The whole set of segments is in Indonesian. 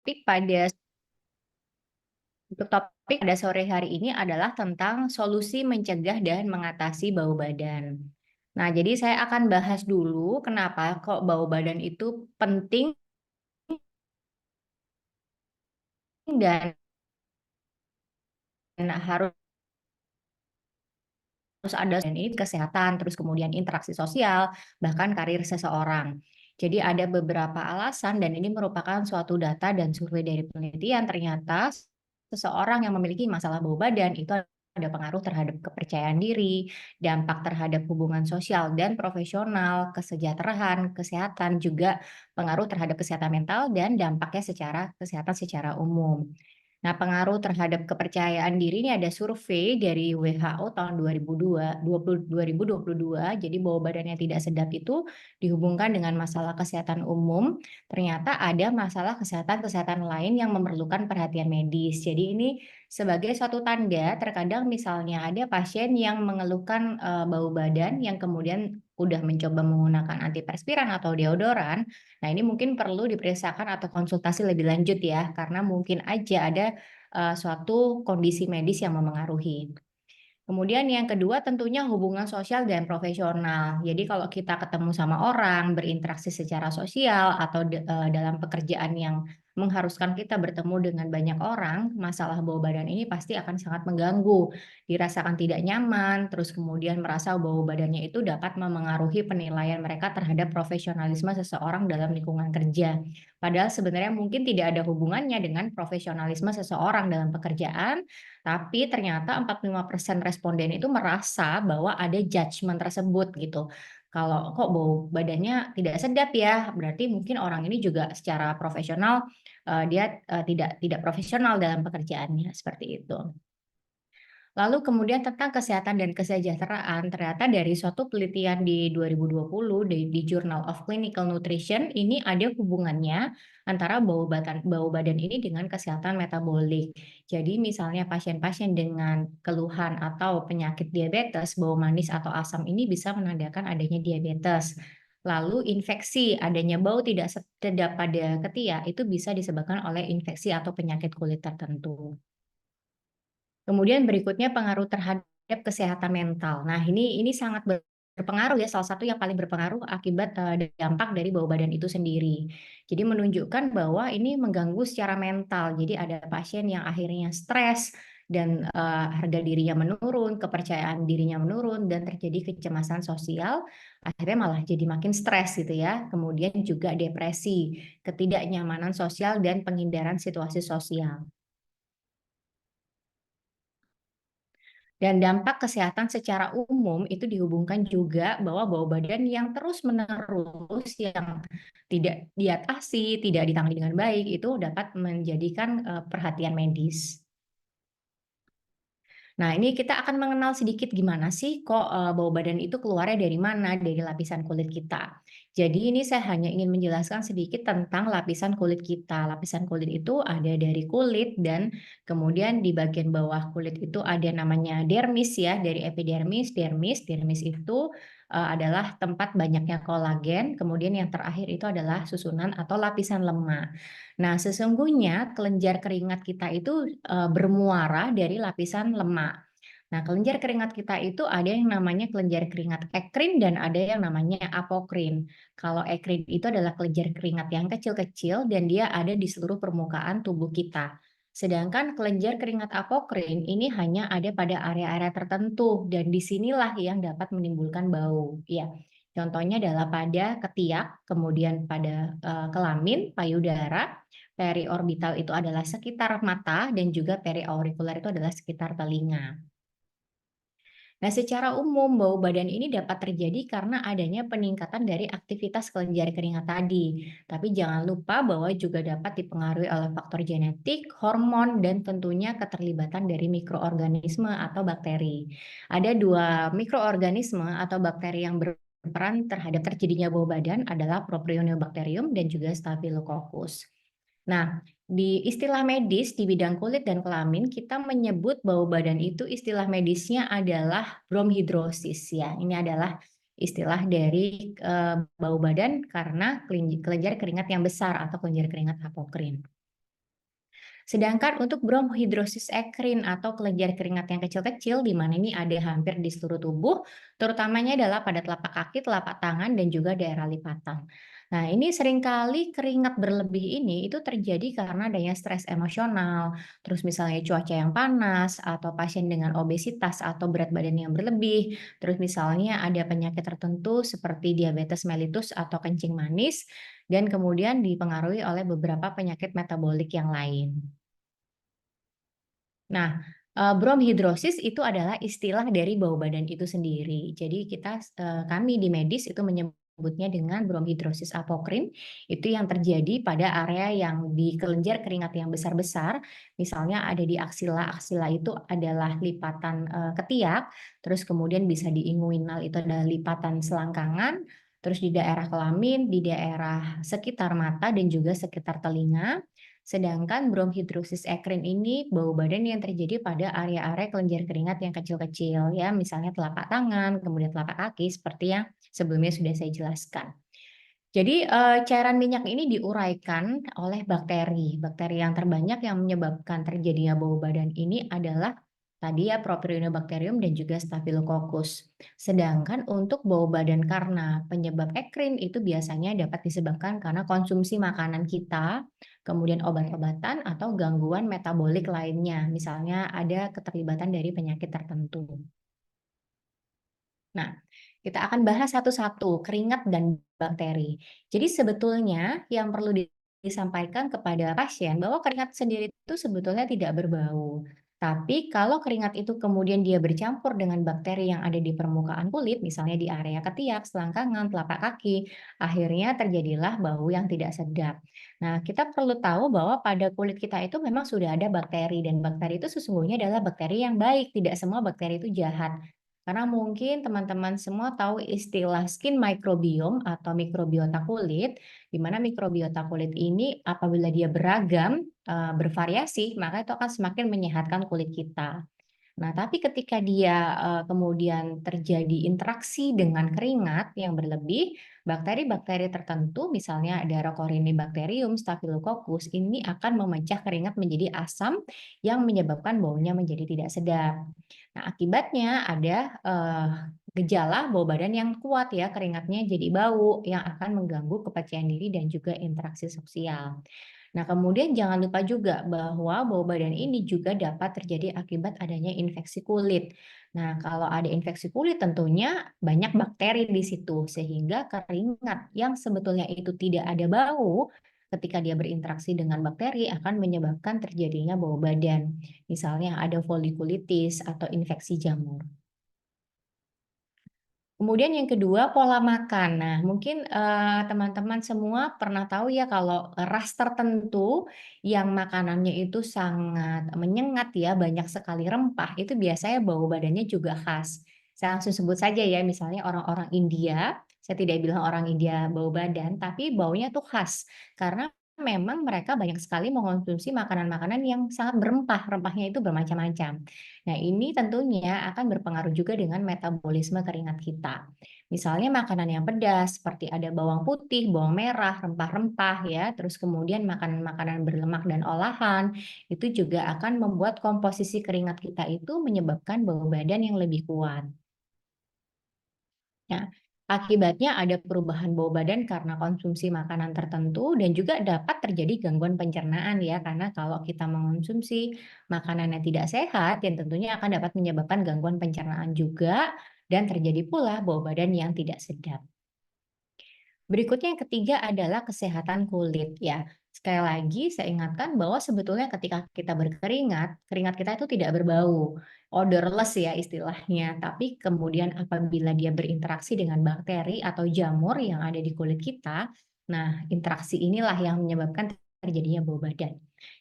Topik pada untuk topik pada sore hari ini adalah tentang solusi mencegah dan mengatasi bau badan. Nah, jadi saya akan bahas dulu kenapa kok bau badan itu penting dan harus ada dan ini kesehatan, terus kemudian interaksi sosial, bahkan karir seseorang. Jadi ada beberapa alasan dan ini merupakan suatu data dan survei dari penelitian ternyata seseorang yang memiliki masalah bau badan itu ada pengaruh terhadap kepercayaan diri, dampak terhadap hubungan sosial dan profesional, kesejahteraan, kesehatan, juga pengaruh terhadap kesehatan mental dan dampaknya secara kesehatan secara umum. Nah, pengaruh terhadap kepercayaan diri ini ada survei dari WHO tahun 2022. Jadi bau badan yang tidak sedap itu dihubungkan dengan masalah kesehatan umum. Ternyata ada masalah kesehatan-kesehatan lain yang memerlukan perhatian medis. Jadi ini sebagai suatu tanda terkadang misalnya ada pasien yang mengeluhkan bau badan yang kemudian udah mencoba menggunakan antiperspiran atau deodoran. Nah, ini mungkin perlu diperiksakan atau konsultasi lebih lanjut ya, karena mungkin aja ada suatu kondisi medis yang memengaruhi. Kemudian yang kedua tentunya hubungan sosial dan profesional. Jadi kalau kita ketemu sama orang, berinteraksi secara sosial atau dalam pekerjaan yang mengharuskan kita bertemu dengan banyak orang, masalah bau badan ini pasti akan sangat mengganggu. Dirasakan tidak nyaman, terus kemudian merasa bau badannya itu dapat memengaruhi penilaian mereka terhadap profesionalisme seseorang dalam lingkungan kerja. Padahal sebenarnya mungkin tidak ada hubungannya dengan profesionalisme seseorang dalam pekerjaan, tapi ternyata 45% responden itu merasa bahwa ada judgement tersebut gitu. Kalau kok bau badannya tidak sedap ya, berarti mungkin orang ini juga secara profesional dia tidak profesional dalam pekerjaannya, seperti itu. Lalu kemudian tentang kesehatan dan kesejahteraan, ternyata dari suatu penelitian di 2020 di Journal of Clinical Nutrition, ini ada hubungannya antara bau badan ini dengan kesehatan metabolik. Jadi misalnya pasien-pasien dengan keluhan atau penyakit diabetes, bau manis atau asam ini bisa menandakan adanya diabetes. Lalu infeksi, adanya bau tidak sedap pada ketiak itu bisa disebabkan oleh infeksi atau penyakit kulit tertentu. Kemudian berikutnya pengaruh terhadap kesehatan mental. Nah, ini sangat berpengaruh ya, salah satu yang paling berpengaruh akibat, dampak dari bau badan itu sendiri. Jadi menunjukkan bahwa ini mengganggu secara mental. Jadi ada pasien yang akhirnya stres dan, harga dirinya menurun, kepercayaan dirinya menurun, dan terjadi kecemasan sosial, akhirnya malah jadi makin stres gitu ya. Kemudian juga depresi, ketidaknyamanan sosial, dan penghindaran situasi sosial. Dan dampak kesehatan secara umum itu dihubungkan juga bahwa bau badan yang terus-menerus yang tidak diatasi, tidak ditangani dengan baik, itu dapat menjadikan, perhatian medis. Nah, ini kita akan mengenal sedikit gimana sih kok, bau badan itu keluarnya dari mana, dari lapisan kulit kita. Jadi ini saya hanya ingin menjelaskan sedikit tentang lapisan kulit kita. Lapisan kulit itu ada dari kulit dan kemudian di bagian bawah kulit itu ada namanya dermis ya, dari epidermis, dermis. Dermis itu, adalah tempat banyaknya kolagen, kemudian yang terakhir itu adalah susunan atau lapisan lemak. Nah, sesungguhnya kelenjar keringat kita itu, bermuara dari lapisan lemak. Nah, kelenjar keringat kita itu ada yang namanya kelenjar keringat ekrin dan ada yang namanya apokrin. Kalau ekrin itu adalah kelenjar keringat yang kecil-kecil dan dia ada di seluruh permukaan tubuh kita. Sedangkan kelenjar keringat apokrin ini hanya ada pada area-area tertentu dan disinilah yang dapat menimbulkan bau. Ya, contohnya adalah pada ketiak, kemudian pada kelamin, payudara, periorbital itu adalah sekitar mata dan juga periaurikular itu adalah sekitar telinga. Nah, secara umum bau badan ini dapat terjadi karena adanya peningkatan dari aktivitas kelenjar keringat tadi. Tapi jangan lupa bahwa juga dapat dipengaruhi oleh faktor genetik, hormon, dan tentunya keterlibatan dari mikroorganisme atau bakteri. Ada dua mikroorganisme atau bakteri yang berperan terhadap terjadinya bau badan adalah Propionibacterium dan juga Staphylococcus. Nah, di istilah medis di bidang kulit dan kelamin, kita menyebut bau badan itu istilah medisnya adalah bromhidrosis ya. Ini adalah istilah dari bau badan karena kelenjar keringat yang besar atau kelenjar keringat apokrin. Sedangkan untuk bronkhidrosis ekrin atau kelenjar keringat yang kecil-kecil, di mana ini ada hampir di seluruh tubuh, terutamanya adalah pada telapak kaki, telapak tangan, dan juga daerah lipatan. Nah, ini seringkali keringat berlebih ini itu terjadi karena adanya stres emosional, terus misalnya cuaca yang panas, atau pasien dengan obesitas atau berat badan yang berlebih, terus misalnya ada penyakit tertentu seperti diabetes mellitus atau kencing manis, dan kemudian dipengaruhi oleh beberapa penyakit metabolik yang lain. Nah, bronkhidrosis itu adalah istilah dari bau badan itu sendiri. Jadi kami di medis itu menyebutnya dengan bronkhidrosis apokrin, itu yang terjadi pada area yang di kelenjar keringat yang besar-besar, misalnya ada di aksila, aksila itu adalah lipatan, ketiak, terus kemudian bisa di inguinal itu adalah lipatan selangkangan, terus di daerah kelamin, di daerah sekitar mata dan juga sekitar telinga. Sedangkan bronkhidrosis ekrin ini bau badan yang terjadi pada area-area kelenjar keringat yang kecil-kecil ya, misalnya telapak tangan, kemudian telapak kaki seperti yang sebelumnya sudah saya jelaskan. Jadi, cairan minyak ini diuraikan oleh bakteri. Bakteri yang terbanyak yang menyebabkan terjadinya bau badan ini adalah tadi ya Propionibacterium dan juga Staphylococcus. Sedangkan untuk bau badan karena penyebab ekrin itu biasanya dapat disebabkan karena konsumsi makanan kita, kemudian obat-obatan atau gangguan metabolik lainnya, misalnya ada keterlibatan dari penyakit tertentu. Nah, kita akan bahas satu-satu, keringat dan bakteri. Jadi sebetulnya yang perlu disampaikan kepada pasien bahwa keringat sendiri itu sebetulnya tidak berbau. Tapi kalau keringat itu kemudian dia bercampur dengan bakteri yang ada di permukaan kulit, misalnya di area ketiak, selangkangan, telapak kaki, akhirnya terjadilah bau yang tidak sedap. Nah, kita perlu tahu bahwa pada kulit kita itu memang sudah ada bakteri dan bakteri itu sesungguhnya adalah bakteri yang baik, tidak semua bakteri itu jahat. Karena mungkin teman-teman semua tahu istilah skin microbiome atau mikrobiota kulit, di mana mikrobiota kulit ini apabila dia beragam, bervariasi, maka itu akan semakin menyehatkan kulit kita. Nah, tapi ketika dia, kemudian terjadi interaksi dengan keringat yang berlebih, bakteri-bakteri tertentu misalnya ada Rhocorynebacterium, Staphylococcus ini akan memecah keringat menjadi asam yang menyebabkan baunya menjadi tidak sedap. Nah, akibatnya ada, gejala bau badan yang kuat ya, keringatnya jadi bau yang akan mengganggu kepercayaan diri dan juga interaksi sosial. Nah, kemudian jangan lupa juga bahwa bau badan ini juga dapat terjadi akibat adanya infeksi kulit. Nah, kalau ada infeksi kulit tentunya banyak bakteri di situ, sehingga keringat yang sebetulnya itu tidak ada bau, ketika dia berinteraksi dengan bakteri akan menyebabkan terjadinya bau badan. Misalnya ada folikulitis atau infeksi jamur. Kemudian yang kedua, pola makan. Nah, mungkin, teman-teman semua pernah tahu ya kalau ras tertentu yang makanannya itu sangat menyengat ya, banyak sekali rempah, itu biasanya bau badannya juga khas. Saya langsung sebut saja ya, misalnya orang-orang India, saya tidak bilang orang India bau badan, tapi baunya tuh khas. Karena memang mereka banyak sekali mengonsumsi makanan-makanan yang sangat berempah, rempahnya itu bermacam-macam. Nah, ini tentunya akan berpengaruh juga dengan metabolisme keringat kita. Misalnya makanan yang pedas, seperti ada bawang putih, bawang merah, rempah-rempah ya, terus kemudian makanan-makanan berlemak dan olahan, itu juga akan membuat komposisi keringat kita itu menyebabkan bau badan yang lebih kuat. Nah, akibatnya ada perubahan bau badan karena konsumsi makanan tertentu dan juga dapat terjadi gangguan pencernaan ya, karena kalau kita mengonsumsi makanan yang tidak sehat, yang tentunya akan dapat menyebabkan gangguan pencernaan juga dan terjadi pula bau badan yang tidak sedap. Berikutnya yang ketiga adalah kesehatan kulit ya. Sekali lagi saya ingatkan bahwa sebetulnya ketika kita berkeringat, keringat kita itu tidak berbau, odorless ya istilahnya. Tapi kemudian apabila dia berinteraksi dengan bakteri atau jamur yang ada di kulit kita, nah interaksi inilah yang menyebabkan terjadinya bau badan.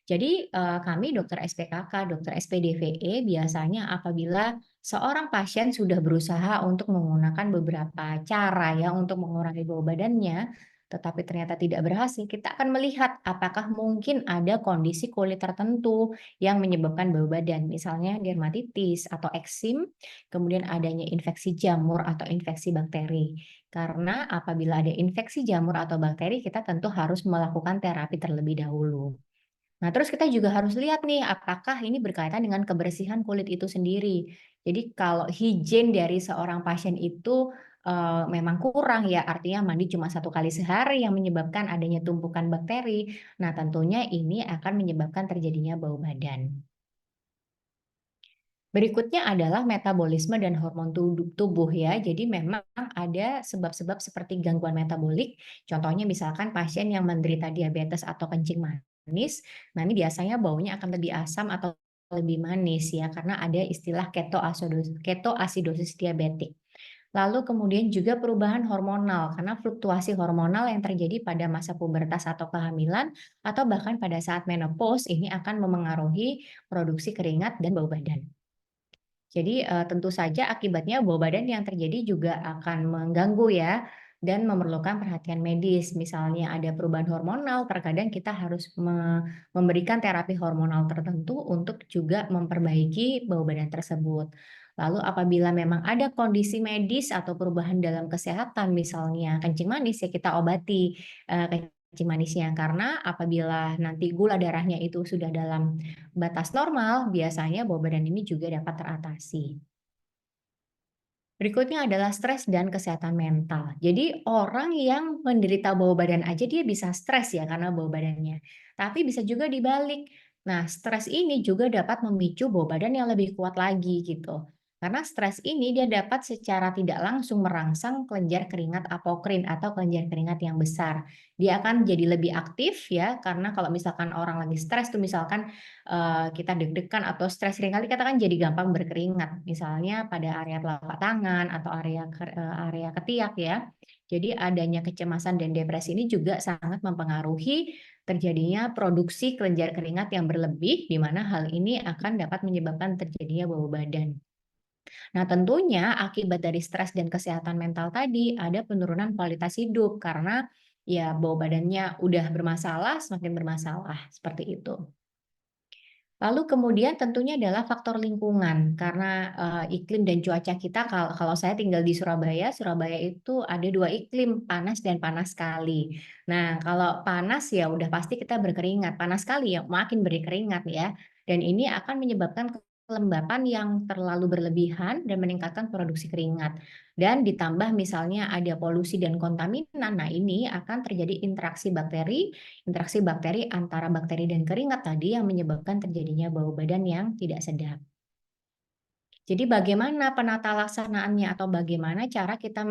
Jadi kami dokter SPKK, dokter SPDVE biasanya apabila seorang pasien sudah berusaha untuk menggunakan beberapa cara ya untuk mengurangi bau badannya, tetapi ternyata tidak berhasil, kita akan melihat apakah mungkin ada kondisi kulit tertentu yang menyebabkan bau badan, misalnya dermatitis atau eksim, kemudian adanya infeksi jamur atau infeksi bakteri. Karena apabila ada infeksi jamur atau bakteri, kita tentu harus melakukan terapi terlebih dahulu. Nah, terus kita juga harus lihat nih, apakah ini berkaitan dengan kebersihan kulit itu sendiri. Jadi kalau higien dari seorang pasien itu, memang kurang ya, artinya mandi cuma 1 kali sehari yang menyebabkan adanya tumpukan bakteri. Nah, tentunya ini akan menyebabkan terjadinya bau badan. Berikutnya adalah metabolisme dan hormon tubuh ya. Jadi memang ada sebab-sebab seperti gangguan metabolik, contohnya misalkan pasien yang menderita diabetes atau kencing manis, nah ini biasanya baunya akan lebih asam atau lebih manis ya, karena ada istilah ketoasidosis diabetik. Lalu kemudian juga perubahan hormonal, karena fluktuasi hormonal yang terjadi pada masa pubertas atau kehamilan, atau bahkan pada saat menopause, ini akan memengaruhi produksi keringat dan bau badan. Jadi, tentu saja akibatnya bau badan yang terjadi juga akan mengganggu ya, dan memerlukan perhatian medis. Misalnya ada perubahan hormonal, terkadang kita harus memberikan terapi hormonal tertentu untuk juga memperbaiki bau badan tersebut. Lalu apabila memang ada kondisi medis atau perubahan dalam kesehatan, misalnya kencing manis, ya kita obati, kencing manisnya. Karena apabila nanti gula darahnya itu sudah dalam batas normal, biasanya bau badan ini juga dapat teratasi. Berikutnya adalah stres dan kesehatan mental. Jadi orang yang menderita bau badan aja dia bisa stres ya karena bau badannya. Tapi bisa juga dibalik. Nah, stres ini juga dapat memicu bau badan yang lebih kuat lagi gitu. Karena stres ini dia dapat secara tidak langsung merangsang kelenjar keringat apokrin atau kelenjar keringat yang besar. Dia akan jadi lebih aktif ya karena kalau misalkan orang lagi stres tuh misalkan kita deg-degan atau stres seringkali kita kan jadi gampang berkeringat, misalnya pada area telapak tangan atau area ketiak ya. Jadi adanya kecemasan dan depresi ini juga sangat mempengaruhi terjadinya produksi kelenjar keringat yang berlebih, di mana hal ini akan dapat menyebabkan terjadinya bau badan. Nah, tentunya akibat dari stres dan kesehatan mental tadi ada penurunan kualitas hidup karena ya bau badannya udah bermasalah, semakin bermasalah, seperti itu. Lalu kemudian tentunya adalah faktor lingkungan karena, iklim dan cuaca kita kalau saya tinggal di Surabaya, Surabaya itu ada 2 iklim, panas dan panas sekali. Nah, kalau panas ya udah pasti kita berkeringat, panas sekali ya makin berkeringat ya, dan ini akan menyebabkan kelembapan yang terlalu berlebihan dan meningkatkan produksi keringat. Dan ditambah misalnya ada polusi dan kontaminan, nah ini akan terjadi interaksi bakteri antara bakteri dan keringat tadi yang menyebabkan terjadinya bau badan yang tidak sedap. Jadi bagaimana penata laksanaannya atau bagaimana cara kita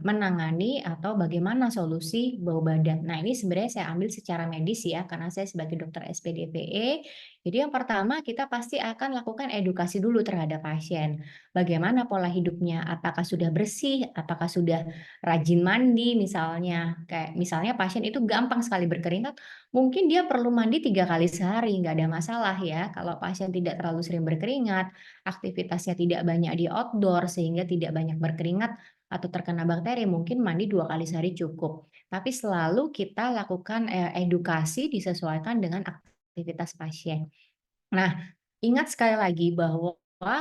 menangani atau bagaimana solusi bau badan. Nah, ini sebenarnya saya ambil secara medis ya, karena saya sebagai dokter SPDPE. Jadi yang pertama kita pasti akan lakukan edukasi dulu terhadap pasien. Bagaimana pola hidupnya, apakah sudah bersih, apakah sudah rajin mandi misalnya. Kayak misalnya pasien itu gampang sekali berkeringat, mungkin dia perlu mandi 3 kali sehari, nggak ada masalah ya. Kalau pasien tidak terlalu sering berkeringat, aktivitasnya tidak banyak di outdoor sehingga tidak banyak berkeringat atau terkena bakteri, mungkin mandi 2 kali sehari cukup. Tapi selalu kita lakukan, edukasi disesuaikan dengan aktivitas pasien. Nah, ingat sekali lagi bahwa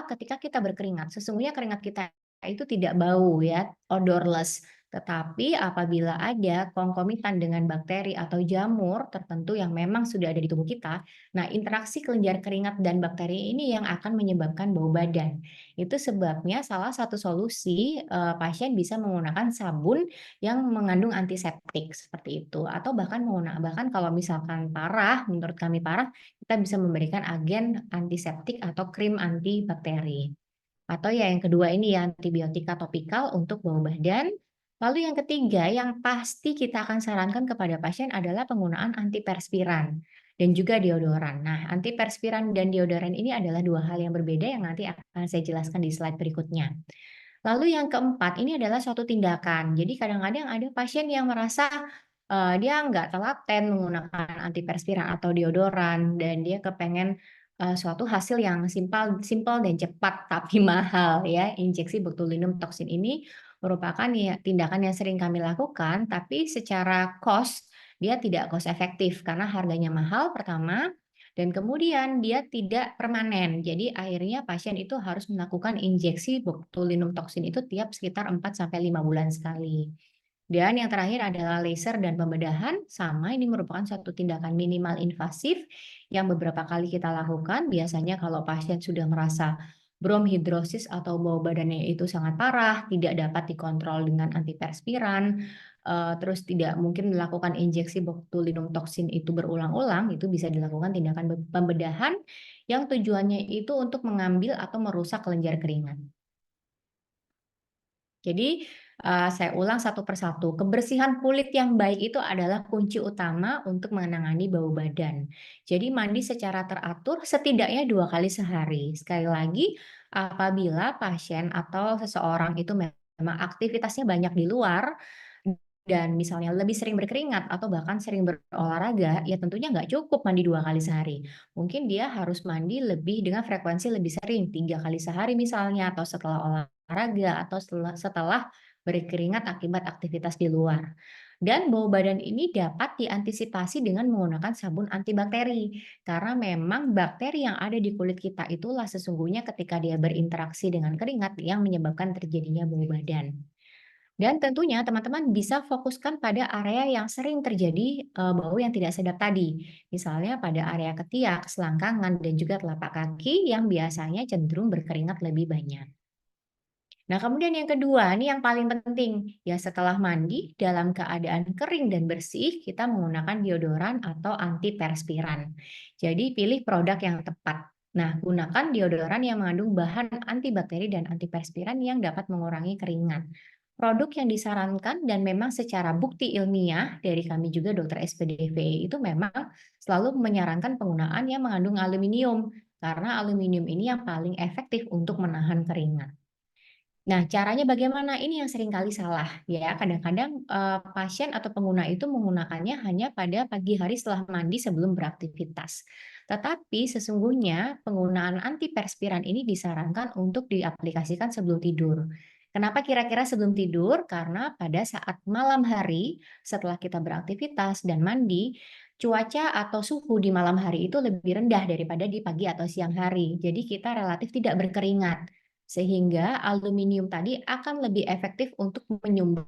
ketika kita berkeringat, sesungguhnya keringat kita itu tidak bau ya, odorless. Tetapi apabila ada konkomitan dengan bakteri atau jamur tertentu yang memang sudah ada di tubuh kita, nah interaksi kelenjar keringat dan bakteri ini yang akan menyebabkan bau badan. Itu sebabnya salah satu solusi pasien bisa menggunakan sabun yang mengandung antiseptik seperti itu, atau bahkan kalau misalkan parah, menurut kami parah, kita bisa memberikan agen antiseptik atau krim antibakteri. Atau ya yang kedua ini ya antibiotika topikal untuk bau badan. Lalu yang ketiga yang pasti kita akan sarankan kepada pasien adalah penggunaan antiperspiran dan juga deodoran. Nah, antiperspiran dan deodoran ini adalah 2 hal yang berbeda yang nanti akan saya jelaskan di slide berikutnya. Lalu yang keempat, ini adalah suatu tindakan. Jadi kadang-kadang ada pasien yang merasa, dia nggak telaten menggunakan antiperspiran atau deodoran dan dia kepengen, suatu hasil yang simpel dan cepat tapi mahal ya. Injeksi botulinum toksin ini merupakan ya tindakan yang sering kami lakukan, tapi secara cost, dia tidak cost efektif karena harganya mahal pertama, dan kemudian dia tidak permanen. Jadi akhirnya pasien itu harus melakukan injeksi botulinum toksin itu tiap sekitar 4 sampai 5 bulan sekali. Dan yang terakhir adalah laser dan pembedahan, sama ini merupakan suatu tindakan minimal invasif yang beberapa kali kita lakukan. Biasanya kalau pasien sudah merasa bromhidrosis atau bau badannya itu sangat parah, tidak dapat dikontrol dengan antiperspiran, terus tidak mungkin melakukan injeksi botulinum toksin itu berulang-ulang, itu bisa dilakukan tindakan pembedahan yang tujuannya itu untuk mengambil atau merusak kelenjar keringat. Jadi, saya ulang satu persatu, kebersihan kulit yang baik itu adalah kunci utama untuk menangani bau badan. Jadi mandi secara teratur setidaknya 2 kali sehari. Sekali lagi, apabila pasien atau seseorang itu memang aktivitasnya banyak di luar, dan misalnya lebih sering berkeringat atau bahkan sering berolahraga, ya tentunya nggak cukup mandi 2 kali sehari. Mungkin dia harus mandi lebih dengan frekuensi lebih sering, 3 kali sehari misalnya, atau setelah olahraga, atau setelah berkeringat akibat aktivitas di luar. Dan bau badan ini dapat diantisipasi dengan menggunakan sabun antibakteri, karena memang bakteri yang ada di kulit kita itulah sesungguhnya ketika dia berinteraksi dengan keringat yang menyebabkan terjadinya bau badan. Dan tentunya teman-teman bisa fokuskan pada area yang sering terjadi, bau yang tidak sedap tadi. Misalnya pada area ketiak, selangkangan, dan juga telapak kaki yang biasanya cenderung berkeringat lebih banyak. Nah, kemudian yang kedua, ini yang paling penting, ya setelah mandi dalam keadaan kering dan bersih, kita menggunakan deodoran atau antiperspiran. Jadi pilih produk yang tepat. Nah, gunakan deodoran yang mengandung bahan antibakteri dan antiperspiran yang dapat mengurangi keringat. Produk yang disarankan dan memang secara bukti ilmiah dari kami juga dokter SPDVI itu memang selalu menyarankan penggunaan yang mengandung aluminium, karena aluminium ini yang paling efektif untuk menahan keringat. Nah, caranya bagaimana? Ini yang sering kali salah, ya. Kadang-kadang, pasien atau pengguna itu menggunakannya hanya pada pagi hari setelah mandi sebelum beraktivitas. Tetapi sesungguhnya penggunaan antiperspiran ini disarankan untuk diaplikasikan sebelum tidur. Kenapa kira-kira sebelum tidur? Karena pada saat malam hari setelah kita beraktivitas dan mandi, cuaca atau suhu di malam hari itu lebih rendah daripada di pagi atau siang hari. Jadi kita relatif tidak berkeringat. Sehingga aluminium tadi akan lebih efektif untuk menyumbat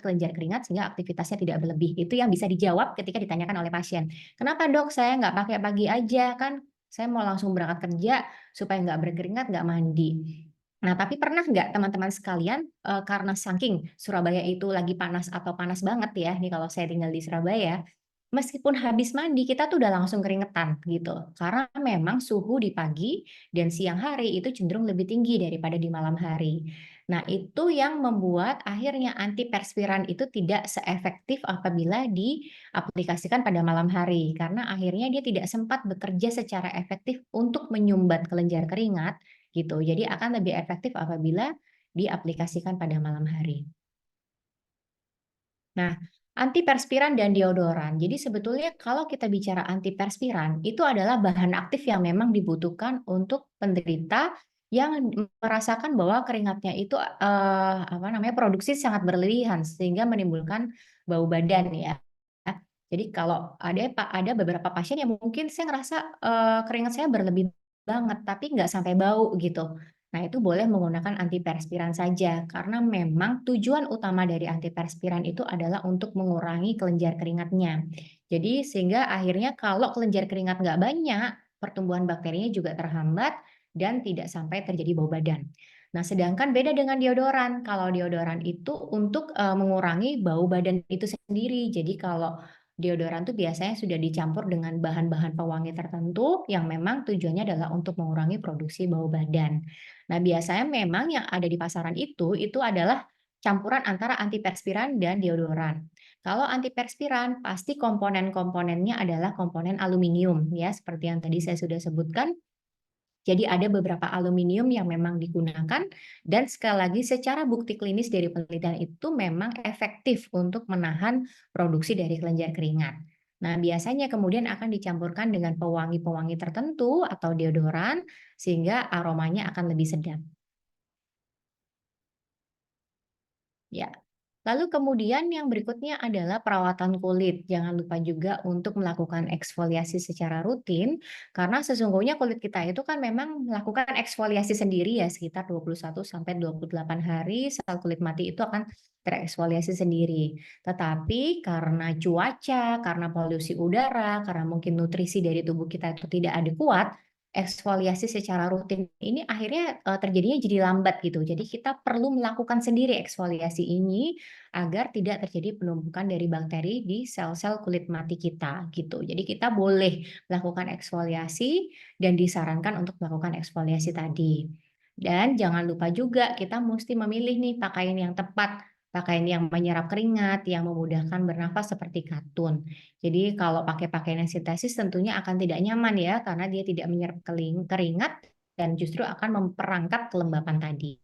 kelenjar keringat sehingga aktivitasnya tidak berlebih. Itu yang bisa dijawab ketika ditanyakan oleh pasien. "Kenapa dok saya nggak pakai pagi aja? Kan saya mau langsung berangkat kerja supaya nggak berkeringat, nggak mandi." Nah, tapi pernah nggak teman-teman sekalian, karena saking Surabaya itu lagi panas atau panas banget ya, nih kalau saya tinggal di Surabaya, meskipun habis mandi kita tuh udah langsung keringetan gitu. Karena memang suhu di pagi dan siang hari itu cenderung lebih tinggi daripada di malam hari. Nah, itu yang membuat akhirnya antiperspiran itu tidak seefektif apabila diaplikasikan pada malam hari. Karena akhirnya dia tidak sempat bekerja secara efektif untuk menyumbat kelenjar keringat gitu. Jadi akan lebih efektif apabila diaplikasikan pada malam hari. Nah, antiperspiran dan deodoran. Jadi sebetulnya kalau kita bicara antiperspiran, itu adalah bahan aktif yang memang dibutuhkan untuk penderita yang merasakan bahwa keringatnya itu, apa namanya, produksi sangat berlebihan sehingga menimbulkan bau badan ya. Jadi kalau ada beberapa pasien yang mungkin saya ngerasa, keringat saya berlebih banget, tapi nggak sampai bau gitu. Nah, itu boleh menggunakan antiperspiran saja, karena memang tujuan utama dari antiperspiran itu adalah untuk mengurangi kelenjar keringatnya. Jadi, sehingga akhirnya kalau kelenjar keringat nggak banyak, pertumbuhan bakterinya juga terhambat dan tidak sampai terjadi bau badan. Nah, sedangkan beda dengan deodoran. Kalau deodoran itu untuk mengurangi bau badan itu sendiri. Jadi, kalau deodoran tuh biasanya sudah dicampur dengan bahan-bahan pewangi tertentu yang memang tujuannya adalah untuk mengurangi produksi bau badan. Nah, biasanya memang yang ada di pasaran itu adalah campuran antara antiperspiran dan deodoran. Kalau antiperspiran, pasti komponen-komponennya adalah komponen aluminium, ya, seperti yang tadi saya sudah sebutkan. Jadi ada beberapa aluminium yang memang digunakan dan sekali lagi secara bukti klinis dari penelitian itu memang efektif untuk menahan produksi dari kelenjar keringat. Nah, biasanya kemudian akan dicampurkan dengan pewangi-pewangi tertentu atau deodoran sehingga aromanya akan lebih sedap. Ya. Lalu kemudian yang berikutnya adalah perawatan kulit. Jangan lupa juga untuk melakukan eksfoliasi secara rutin, karena sesungguhnya kulit kita itu kan memang melakukan eksfoliasi sendiri ya, sekitar 21 sampai 28 hari sel kulit mati itu akan tereksfoliasi sendiri. Tetapi karena cuaca, karena polusi udara, karena mungkin nutrisi dari tubuh kita itu tidak adekuat, eksfoliasi secara rutin ini akhirnya terjadinya jadi lambat gitu. Jadi kita perlu melakukan sendiri eksfoliasi ini agar tidak terjadi penumpukan dari bakteri di sel-sel kulit mati kita gitu. Jadi kita boleh melakukan eksfoliasi dan disarankan untuk melakukan eksfoliasi tadi. Dan jangan lupa juga kita mesti memilih nih pakaian yang tepat, pakaian yang menyerap keringat, yang memudahkan bernafas seperti katun. Jadi kalau pakai pakaian yang sintetis tentunya akan tidak nyaman ya karena dia tidak menyerap keringat dan justru akan memperangkap kelembapan tadi.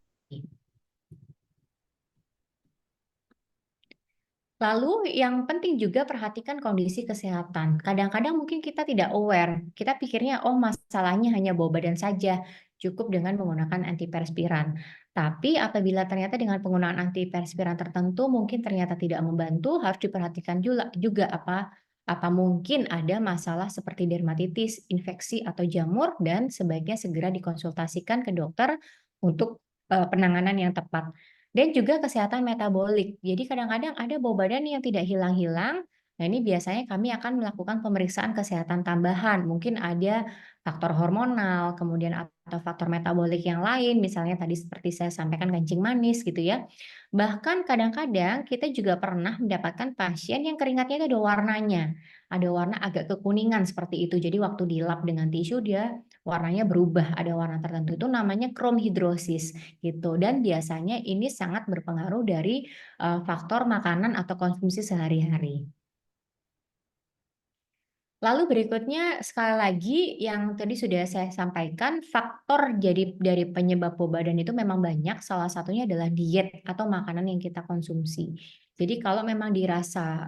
Lalu yang penting juga perhatikan kondisi kesehatan. Kadang-kadang mungkin kita tidak aware, kita pikirnya, oh masalahnya hanya bau badan saja, cukup dengan menggunakan antiperspiran. Tapi apabila ternyata dengan penggunaan antiperspiran tertentu mungkin ternyata tidak membantu, harus diperhatikan juga apa mungkin ada masalah seperti dermatitis, infeksi atau jamur dan sebaiknya segera dikonsultasikan ke dokter untuk penanganan yang tepat. Dan juga kesehatan metabolik. Jadi kadang-kadang ada bau badan yang tidak hilang-hilang. Nah, ini biasanya kami akan melakukan pemeriksaan kesehatan tambahan. Mungkin ada faktor hormonal, kemudian atau faktor metabolik yang lain, misalnya tadi seperti saya sampaikan kencing manis gitu ya. Bahkan kadang-kadang kita juga pernah mendapatkan pasien yang keringatnya itu ada warnanya. Ada warna agak kekuningan seperti itu. Jadi waktu dilap dengan tisu dia warnanya berubah, ada warna tertentu itu namanya kromhidrosis gitu. Dan biasanya ini sangat berpengaruh dari faktor makanan atau konsumsi sehari-hari. Lalu berikutnya sekali lagi yang tadi sudah saya sampaikan, faktor dari penyebab bau badan itu memang banyak, salah satunya adalah diet atau makanan yang kita konsumsi. Jadi kalau memang dirasa,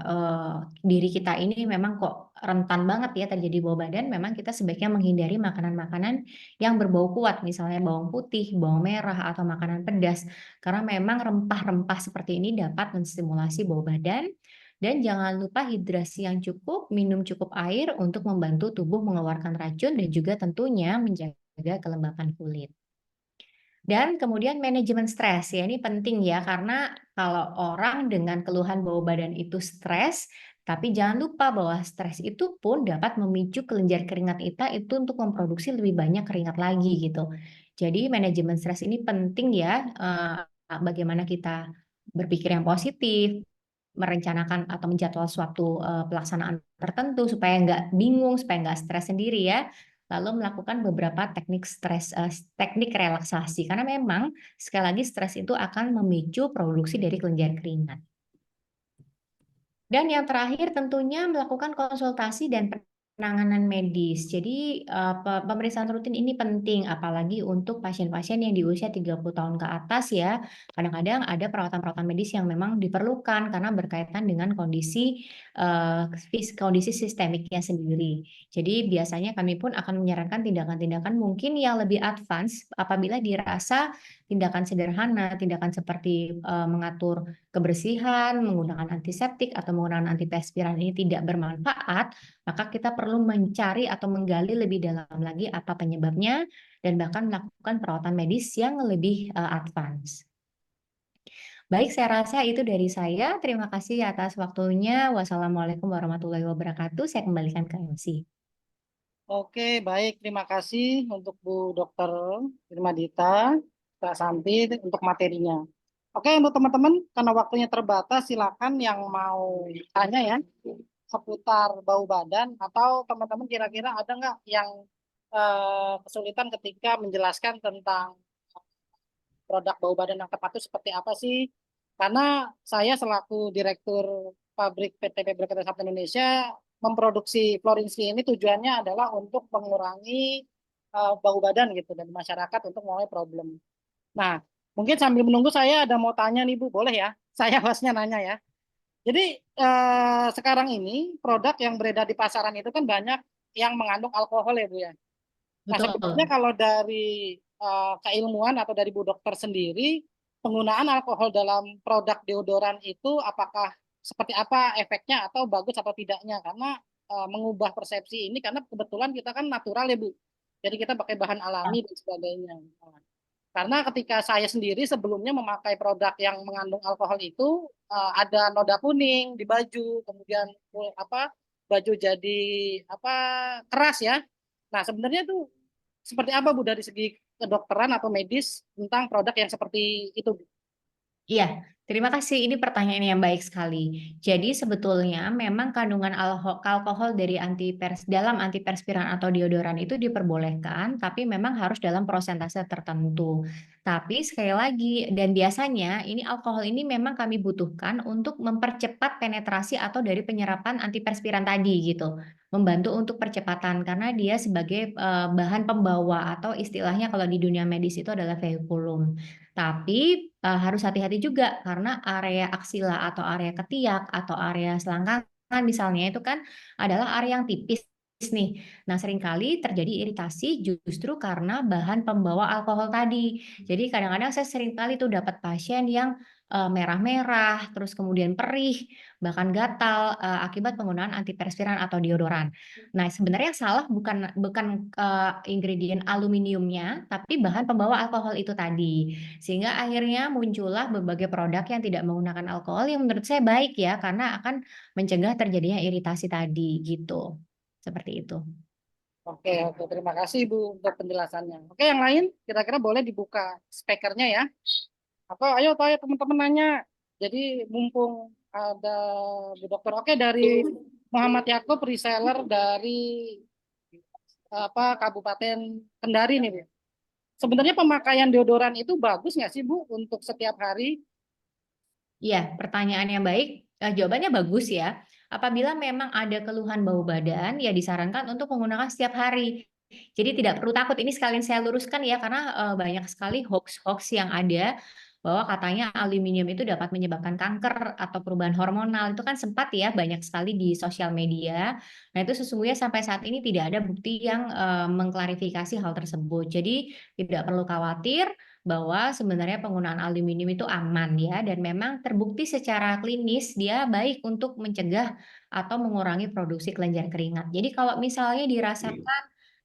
diri kita ini memang kok rentan banget ya terjadi bau badan, memang kita sebaiknya menghindari makanan-makanan yang berbau kuat, misalnya bawang putih, bawang merah, atau makanan pedas. Karena memang rempah-rempah seperti ini dapat menstimulasi bau badan dan jangan lupa hidrasi yang cukup, minum cukup air untuk membantu tubuh mengeluarkan racun dan juga tentunya menjaga kelembapan kulit. Dan kemudian manajemen stres, ya ini penting ya, karena kalau orang dengan keluhan bau badan itu stres, tapi jangan lupa bahwa stres itu pun dapat memicu kelenjar keringat kita itu untuk memproduksi lebih banyak keringat lagi gitu. Jadi manajemen stres ini penting ya, bagaimana kita berpikir yang positif, merencanakan atau menjadwal suatu pelaksanaan tertentu supaya nggak bingung, supaya nggak stres sendiri ya. Lalu melakukan beberapa teknik relaksasi karena memang sekali lagi stres itu akan memicu produksi dari kelenjar keringat. Dan yang terakhir tentunya melakukan konsultasi dan penanganan medis. Jadi, pemeriksaan rutin ini penting, apalagi untuk pasien-pasien yang di usia 30 tahun ke atas ya. Kadang-kadang ada perawatan-perawatan medis yang memang diperlukan karena berkaitan dengan kondisi sistemiknya sendiri. Jadi biasanya kami pun akan menyarankan tindakan-tindakan mungkin yang lebih advance apabila dirasa tindakan sederhana, tindakan seperti, mengatur kebersihan, menggunakan antiseptik atau menggunakan antiperspiran ini tidak bermanfaat, maka kita perlu mencari atau menggali lebih dalam lagi apa penyebabnya dan bahkan melakukan perawatan medis yang lebih advance. Baik, saya rasa itu dari saya. Terima kasih atas waktunya. Wassalamualaikum warahmatullahi wabarakatuh. Saya kembalikan ke MC. Oke, baik. Terima kasih untuk Bu Dokter Irmadita, Kak Santi untuk materinya. Oke, untuk teman-teman, karena waktunya terbatas, silakan yang mau tanya ya seputar bau badan atau teman-teman kira-kira ada nggak yang kesulitan ketika menjelaskan tentang produk bau badan yang tepat itu seperti apa sih? Karena saya selaku Direktur Pabrik PT Pabrik Kereta Indonesia memproduksi Florinski ini tujuannya adalah untuk mengurangi bau badan gitu dari masyarakat untuk mengurangi problem. Nah, mungkin sambil menunggu saya ada mau tanya nih Bu, boleh ya? Saya hostnya nanya ya. Jadi sekarang ini produk yang beredar di pasaran itu kan banyak yang mengandung alkohol ya Bu ya. Nah, sebenarnya Betul. kalau dari keilmuan atau dari Bu Dokter sendiri, penggunaan alkohol dalam produk deodoran itu apakah seperti apa efeknya atau bagus atau tidaknya, karena mengubah persepsi ini karena kebetulan kita kan natural ya Bu. Jadi kita pakai bahan alami dan sebagainya. Nah, karena ketika saya sendiri sebelumnya memakai produk yang mengandung alkohol itu ada noda kuning di baju, kemudian apa baju jadi apa keras ya. Nah, sebenarnya itu seperti apa Bu dari segi kedokteran atau medis tentang produk yang seperti itu, Bu? Iya, terima kasih. Ini pertanyaan yang baik sekali. Jadi sebetulnya memang kandungan alkohol dari dalam antiperspiran atau deodoran itu diperbolehkan, tapi memang harus dalam prosentase tertentu. Tapi sekali lagi, dan biasanya ini alkohol ini memang kami butuhkan untuk mempercepat penetrasi atau dari penyerapan antiperspiran tadi gitu. Membantu untuk percepatan karena dia sebagai bahan pembawa atau istilahnya kalau di dunia medis itu adalah vehikulum. Tapi harus hati-hati juga karena area aksila atau area ketiak atau area selangkangan misalnya itu kan adalah area yang tipis nih. Nah, seringkali terjadi iritasi justru karena bahan pembawa alkohol tadi. Jadi kadang-kadang saya seringkali tuh dapat pasien yang merah-merah, terus kemudian perih, bahkan gatal akibat penggunaan antiperspiran atau deodoran. Nah, sebenarnya yang salah bukan bukan ingredient aluminiumnya, tapi bahan pembawa alkohol itu tadi. Sehingga akhirnya muncullah berbagai produk yang tidak menggunakan alkohol yang menurut saya baik ya, karena akan mencegah terjadinya iritasi tadi gitu. Seperti itu. Oke, oke, terima kasih Bu untuk penjelasannya. Oke, yang lain kira-kira boleh dibuka speakernya ya. Atau ayo tanya teman-teman nanya. Jadi mumpung ada Bu Dokter. Oke, dari Muhammad Yakub, reseller dari Kabupaten Kendari nih Bu. Sebenarnya pemakaian deodoran itu bagus nggak sih Bu untuk setiap hari? Iya, pertanyaan yang baik. Jawabannya bagus ya. Apabila memang ada keluhan bau badan, ya disarankan untuk menggunakan setiap hari. Jadi tidak perlu takut. Ini sekalian saya luruskan ya, karena banyak sekali hoax-hoax yang ada bahwa katanya aluminium itu dapat menyebabkan kanker atau perubahan hormonal. Itu kan sempat ya banyak sekali di sosial media. Nah itu sesungguhnya sampai saat ini tidak ada bukti yang mengklarifikasi hal tersebut. Jadi tidak perlu khawatir bahwa sebenarnya penggunaan aluminium itu aman ya dan memang terbukti secara klinis dia baik untuk mencegah atau mengurangi produksi kelenjar keringat. Jadi kalau misalnya dirasakan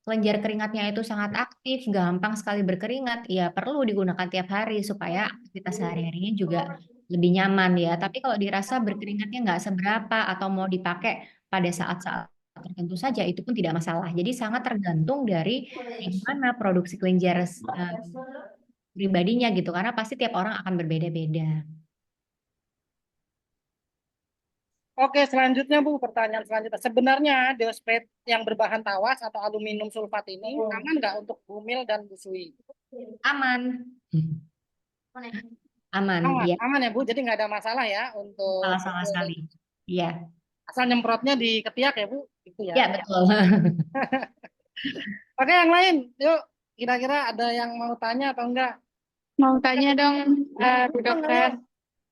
kelenjar keringatnya itu sangat aktif, gampang sekali berkeringat, ya perlu digunakan tiap hari supaya aktivitas sehari-harinya juga lebih nyaman ya. Tapi kalau dirasa berkeringatnya nggak seberapa atau mau dipakai pada saat-saat tertentu saja itu pun tidak masalah. Jadi sangat tergantung dari gimana produksi kelenjar pribadinya gitu karena pasti tiap orang akan berbeda-beda. Oke, selanjutnya Bu, pertanyaan selanjutnya. Sebenarnya deosprit yang berbahan tawas atau aluminium sulfat ini aman nggak untuk bumil dan busui? Aman. Aman, Aman, ya. aman ya Bu. Jadi nggak ada masalah ya untuk Salah sama sekali. Iya. asal nyemprotnya di ketiak ya Bu, gitu ya. Ya, betul. Oke, yang lain, yuk. Kira-kira ada yang mau tanya atau enggak? Mau tanya dong, Bu Dokter.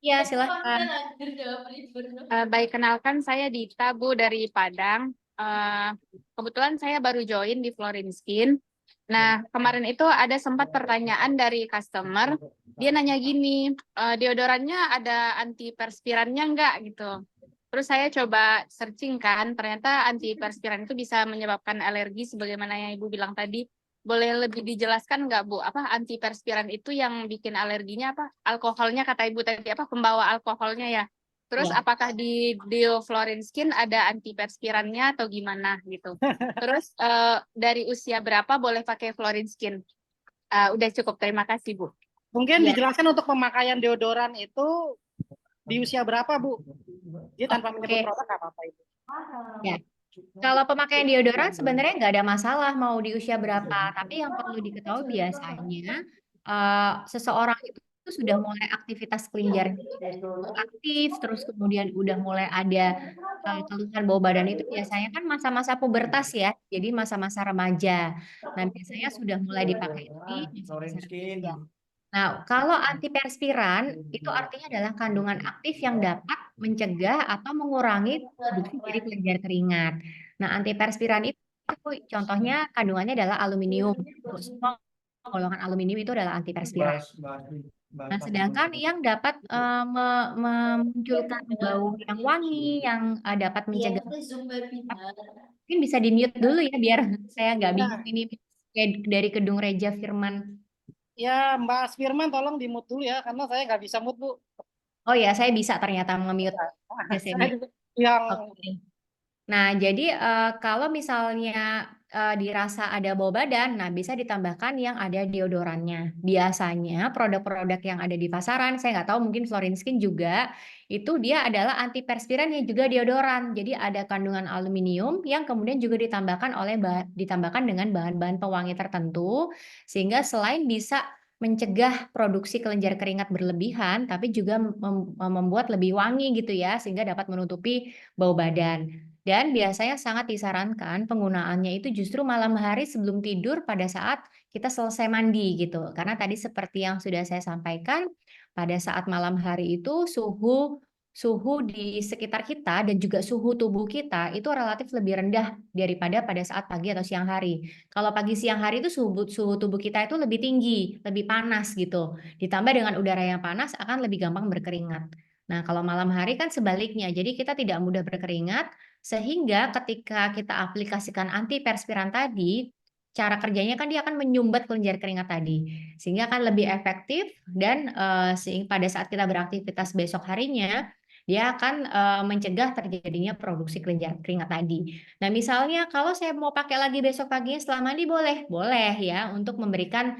Iya, silahkan. Baik, kenalkan saya Dita, Bu, dari Padang. Kebetulan saya baru join di Florinskin. Nah, kemarin itu ada sempat pertanyaan dari customer. Dia nanya gini, deodorannya ada antiperspirannya enggak gitu. Terus saya coba searching kan, ternyata antiperspiran itu bisa menyebabkan alergi sebagaimana yang Ibu bilang tadi. Boleh lebih dijelaskan nggak Bu, apa antiperspiran itu yang bikin alerginya apa? Alkoholnya kata Ibu tadi apa? Pembawa alkoholnya ya. Terus Ya. apakah di Florinskin ada antiperspirannya atau gimana gitu? Terus dari usia berapa boleh pakai Florinskin? Udah cukup, terima kasih Bu. Mungkin Ya. dijelaskan untuk pemakaian deodoran itu di usia berapa Bu? Dia tanpa menyebut Oke. produk nggak apa-apa itu. Ya. Kalau pemakaian deodoran sebenarnya nggak ada masalah mau di usia berapa, tapi yang perlu diketahui biasanya seseorang itu sudah mulai aktivitas kelenjar aktif, terus kemudian udah mulai ada keluhan bau badan itu biasanya kan masa-masa pubertas ya, jadi masa-masa remaja. Nah biasanya sudah mulai dipakai di masa-masa remaja. Nah, kalau antiperspiran itu artinya adalah kandungan aktif yang dapat mencegah atau mengurangi produksi dari kelenjar keringat. Nah, antiperspiran itu contohnya kandungannya adalah aluminium. Untuk semua golongan aluminium itu adalah antiperspiran. Nah, sedangkan yang dapat memunculkan bau yang wangi, yang dapat mencegah, mungkin bisa di-mute dulu ya, biar saya nggak bingung Ya, ini kayak dari Kedung Reja Firman. ya Mbak Firman tolong di-mute dulu ya, karena saya nggak bisa mute, Bu. Oh ya, saya bisa ternyata nge-mute Ya, di saya sini. juga yang Oke. Nah, jadi kalau misalnya dirasa ada bau badan, nah bisa ditambahkan yang ada deodorannya. Biasanya produk-produk yang ada di pasaran, saya nggak tahu mungkin Florinskin juga, itu dia adalah antiperspiran yang juga deodoran. Jadi ada kandungan aluminium yang kemudian juga ditambahkan dengan bahan-bahan pewangi tertentu, sehingga selain bisa mencegah produksi kelenjar keringat berlebihan, tapi juga membuat lebih wangi gitu ya, sehingga dapat menutupi bau badan. Dan biasanya sangat disarankan penggunaannya itu justru malam hari sebelum tidur pada saat kita selesai mandi gitu. Karena tadi seperti yang sudah saya sampaikan, pada saat malam hari itu suhu suhu di sekitar kita dan juga suhu tubuh kita itu relatif lebih rendah daripada pada saat pagi atau siang hari. Kalau pagi siang hari itu suhu tubuh kita itu lebih tinggi, lebih panas gitu. Ditambah dengan udara yang panas akan lebih gampang berkeringat. Nah, kalau malam hari kan sebaliknya. Jadi kita tidak mudah berkeringat sehingga ketika kita aplikasikan antiperspiran tadi, cara kerjanya kan dia akan menyumbat kelenjar keringat tadi, sehingga akan lebih efektif dan pada saat kita beraktivitas besok harinya, dia akan mencegah terjadinya produksi kelenjar keringat tadi. Nah, misalnya kalau saya mau pakai lagi besok paginya setelah mandi boleh, boleh ya untuk memberikan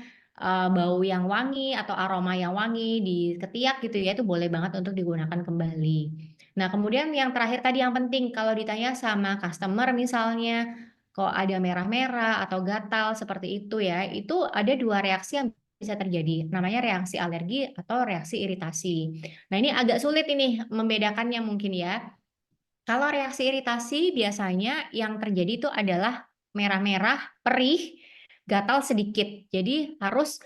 bau yang wangi atau aroma yang wangi di ketiak gitu ya, itu boleh banget untuk digunakan kembali. Nah, kemudian yang terakhir tadi yang penting kalau ditanya sama customer misalnya, kok ada merah-merah atau gatal seperti itu ya, itu ada dua reaksi yang bisa terjadi, namanya reaksi alergi atau reaksi iritasi. Nah, ini agak sulit ini membedakannya mungkin ya. Kalau reaksi iritasi biasanya yang terjadi itu adalah merah-merah, perih, gatal sedikit. Jadi harus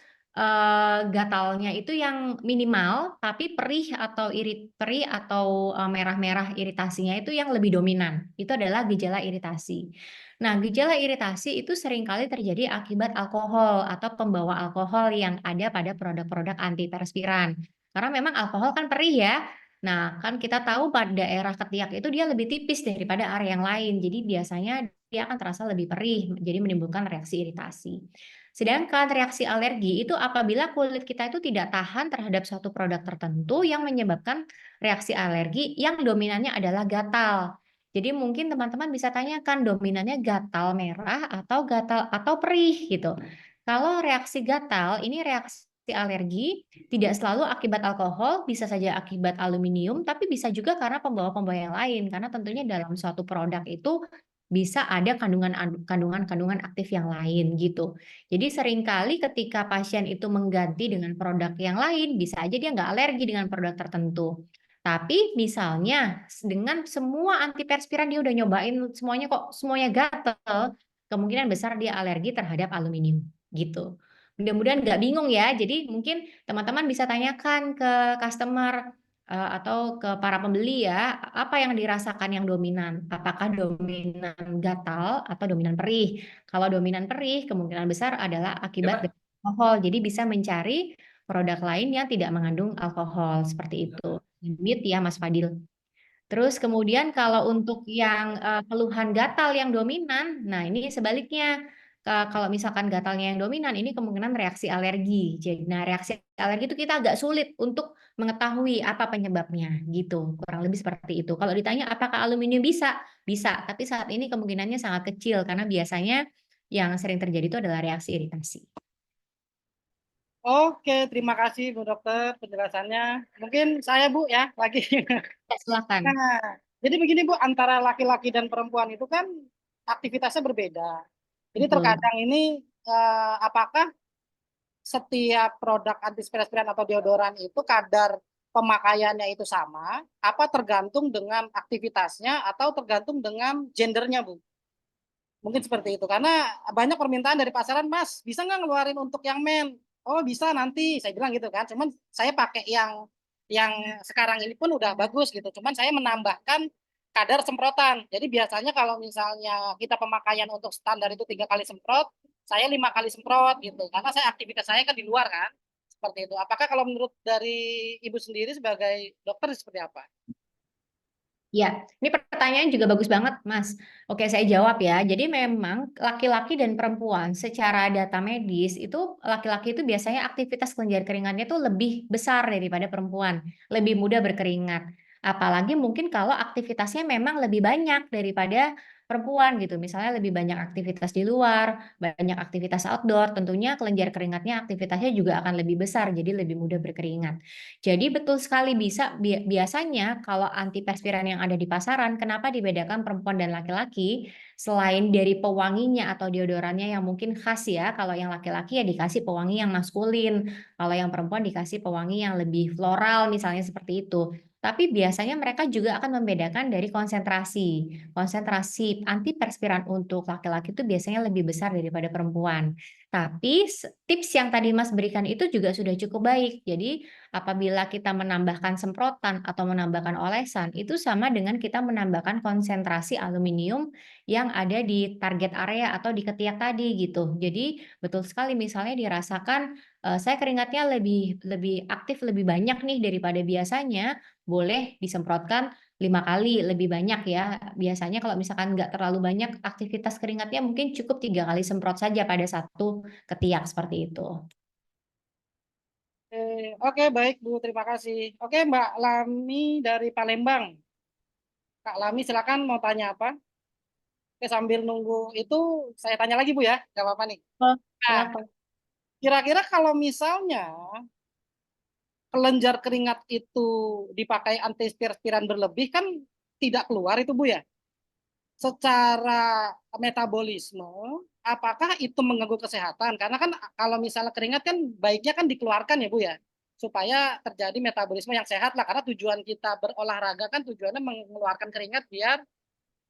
gatalnya itu yang minimal, tapi perih atau merah-merah iritasinya itu yang lebih dominan. Itu adalah gejala iritasi. Nah, gejala iritasi itu seringkali terjadi akibat alkohol atau pembawa alkohol yang ada pada produk-produk antiperspiran. Karena memang alkohol kan perih ya. Nah, kan kita tahu pada daerah ketiak itu dia lebih tipis daripada area yang lain. Jadi biasanya dia akan terasa lebih perih, jadi menimbulkan reaksi iritasi. Sedangkan reaksi alergi itu apabila kulit kita itu tidak tahan terhadap suatu produk tertentu yang menyebabkan reaksi alergi yang dominannya adalah gatal. Jadi mungkin teman-teman bisa tanyakan dominannya gatal merah atau gatal atau perih gitu. Kalau reaksi gatal ini reaksi alergi tidak selalu akibat alkohol, bisa saja akibat aluminium, tapi bisa juga karena pembawa-pembawa yang lain. Karena tentunya dalam suatu produk itu bisa ada kandungan aktif yang lain gitu. Jadi seringkali ketika pasien itu mengganti dengan produk yang lain, bisa aja dia nggak alergi dengan produk tertentu. Tapi misalnya dengan semua antiperspiran dia udah nyobain semuanya kok semuanya gatel, kemungkinan besar dia alergi terhadap aluminium gitu. Mudah-mudahan nggak bingung ya. Jadi mungkin teman-teman bisa tanyakan ke customer atau ke para pembeli ya, apa yang dirasakan yang dominan? Apakah dominan gatal atau dominan perih? Kalau dominan perih, kemungkinan besar adalah akibat dari alkohol. Jadi bisa mencari produk lain yang tidak mengandung alkohol seperti itu. Mute ya, Mas Fadil. Terus kemudian kalau untuk yang keluhan gatal yang dominan, nah ini sebaliknya. Kalau misalkan gatalnya yang dominan, ini kemungkinan reaksi alergi. Jadi, nah reaksi alergi itu kita agak sulit untuk mengetahui apa penyebabnya, gitu. Kurang lebih seperti itu. Kalau ditanya apakah aluminium bisa? Bisa, tapi saat ini kemungkinannya sangat kecil karena biasanya yang sering terjadi itu adalah reaksi iritasi. Oke, terima kasih Bu Dokter penjelasannya. Mungkin saya Bu ya lagi. Ya, silakan. Nah, jadi begini Bu, antara laki-laki dan perempuan itu kan aktivitasnya berbeda. Jadi Betul. terkadang ini apakah setiap produk antiperspiran atau deodoran itu kadar pemakaiannya itu sama, apa tergantung dengan aktivitasnya atau tergantung dengan gendernya Bu? Mungkin seperti itu. Karena banyak permintaan dari pasaran, Mas, bisa nggak ngeluarin untuk yang men? Oh bisa nanti, saya bilang gitu kan. Cuman saya pakai yang sekarang ini pun udah bagus gitu. Cuman saya menambahkan kadar semprotan. Jadi biasanya kalau misalnya kita pemakaian untuk standar itu 3 kali semprot, saya 5 kali semprot gitu. Karena saya aktivitas saya kan di luar kan. Seperti itu. Apakah kalau menurut dari Ibu sendiri sebagai dokter seperti apa? Ya, ini pertanyaan juga bagus banget, Mas. Oke, saya jawab ya. Jadi memang laki-laki dan perempuan secara data medis itu laki-laki itu biasanya aktivitas kelenjar keringatnya itu lebih besar daripada perempuan, lebih mudah berkeringat. Apalagi mungkin kalau aktivitasnya memang lebih banyak daripada perempuan gitu. Misalnya lebih banyak aktivitas di luar, banyak aktivitas outdoor, tentunya kelenjar keringatnya aktivitasnya juga akan lebih besar, jadi lebih mudah berkeringat. Jadi betul sekali biasanya kalau antiperspiran yang ada di pasaran, kenapa dibedakan perempuan dan laki-laki? Selain dari pewanginya atau deodorannya yang mungkin khas ya, kalau yang laki-laki ya dikasih pewangi yang maskulin, kalau yang perempuan dikasih pewangi yang lebih floral misalnya seperti itu. Tapi biasanya mereka juga akan membedakan dari konsentrasi. Konsentrasi antiperspiran untuk laki-laki itu biasanya lebih besar daripada perempuan. Tapi tips yang tadi Mas berikan itu juga sudah cukup baik. Jadi apabila kita menambahkan semprotan atau menambahkan olesan, itu sama dengan kita menambahkan konsentrasi aluminium yang ada di target area atau di ketiak tadi gitu. Jadi betul sekali misalnya dirasakan saya keringatnya lebih lebih aktif lebih banyak nih daripada biasanya, boleh disemprotkan 5 kali lebih banyak ya. Biasanya kalau misalkan nggak terlalu banyak aktivitas keringatnya mungkin cukup 3 kali semprot saja pada satu ketiak seperti itu. Oke, baik Bu, terima kasih. Oke, Mbak Lami dari Palembang. Kak Lami, silakan mau tanya apa? Oke, sambil nunggu itu saya tanya lagi Bu ya, nggak apa-apa nih. Oh, Nah, silakan. kira-kira kalau misalnya kelenjar keringat itu dipakai antiperspiran berlebih kan tidak keluar itu Bu ya. Secara metabolisme, apakah itu mengganggu kesehatan? Karena kan kalau misalnya keringat kan baiknya kan dikeluarkan ya Bu ya, supaya terjadi metabolisme yang sehat lah. Karena tujuan kita berolahraga kan tujuannya mengeluarkan keringat biar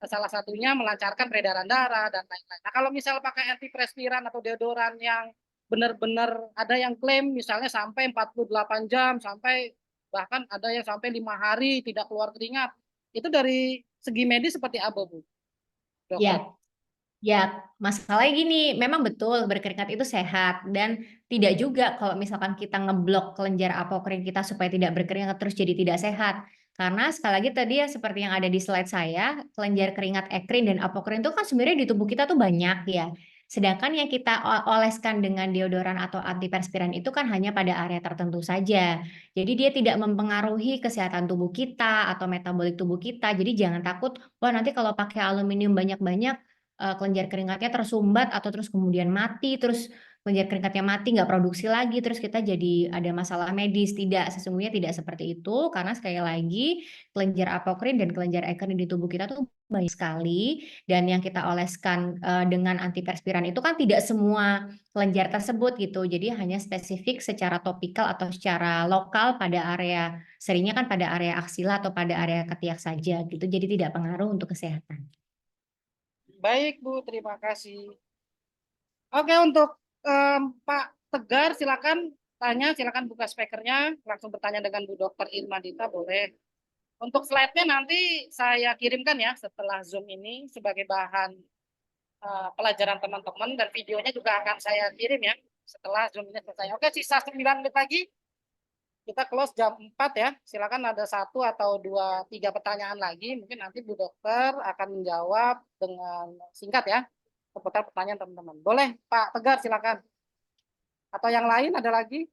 salah satunya melancarkan peredaran darah dan lain-lain. Nah kalau misalnya pakai antiperspiran atau deodoran yang benar-benar ada yang klaim misalnya sampai 48 jam, sampai bahkan ada yang sampai 5 hari tidak keluar keringat, itu dari segi medis seperti apa Bu, dokter? Ya, ya, masalahnya gini, memang betul berkeringat itu sehat dan tidak juga kalau misalkan kita ngeblok kelenjar apoukrin kita supaya tidak berkeringat terus jadi tidak sehat. Karena sekali lagi tadi ya seperti yang ada di slide saya, kelenjar keringat ekrin dan apoukrin itu kan sebenarnya di tubuh kita tuh banyak ya. Sedangkan yang kita oleskan dengan deodoran atau antiperspiran itu kan hanya pada area tertentu saja. Jadi dia tidak mempengaruhi kesehatan tubuh kita atau metabolik tubuh kita. Jadi jangan takut, wah nanti kalau pakai aluminium banyak-banyak kelenjar keringatnya tersumbat atau terus kemudian mati, terus kelenjar keringatnya mati, nggak produksi lagi, terus kita jadi ada masalah medis. Tidak, sesungguhnya tidak seperti itu, karena sekali lagi kelenjar apoukrin dan kelenjar ekrin di tubuh kita tuh banyak sekali, dan yang kita oleskan dengan antiperspiran itu kan tidak semua kelenjar tersebut gitu, jadi hanya spesifik secara topikal atau secara lokal pada area, seringnya kan pada area aksila atau pada area ketiak saja gitu, jadi tidak pengaruh untuk kesehatan. Baik Bu, terima kasih. Oke, untuk Pak Tegar, silakan tanya, silakan buka speakernya, langsung bertanya dengan Bu Dokter Irma Dita, boleh. Untuk slide-nya nanti saya kirimkan ya setelah Zoom ini sebagai bahan pelajaran teman-teman, dan videonya juga akan saya kirim ya setelah Zoom ini selesai. Oke, sisa 9 menit lagi. Kita close jam 4 ya. Silakan ada 1 atau 2, 3 pertanyaan lagi. Mungkin nanti Bu Dokter akan menjawab dengan singkat ya seputar pertanyaan teman-teman. Boleh Pak Tegar, silakan. Atau yang lain ada lagi?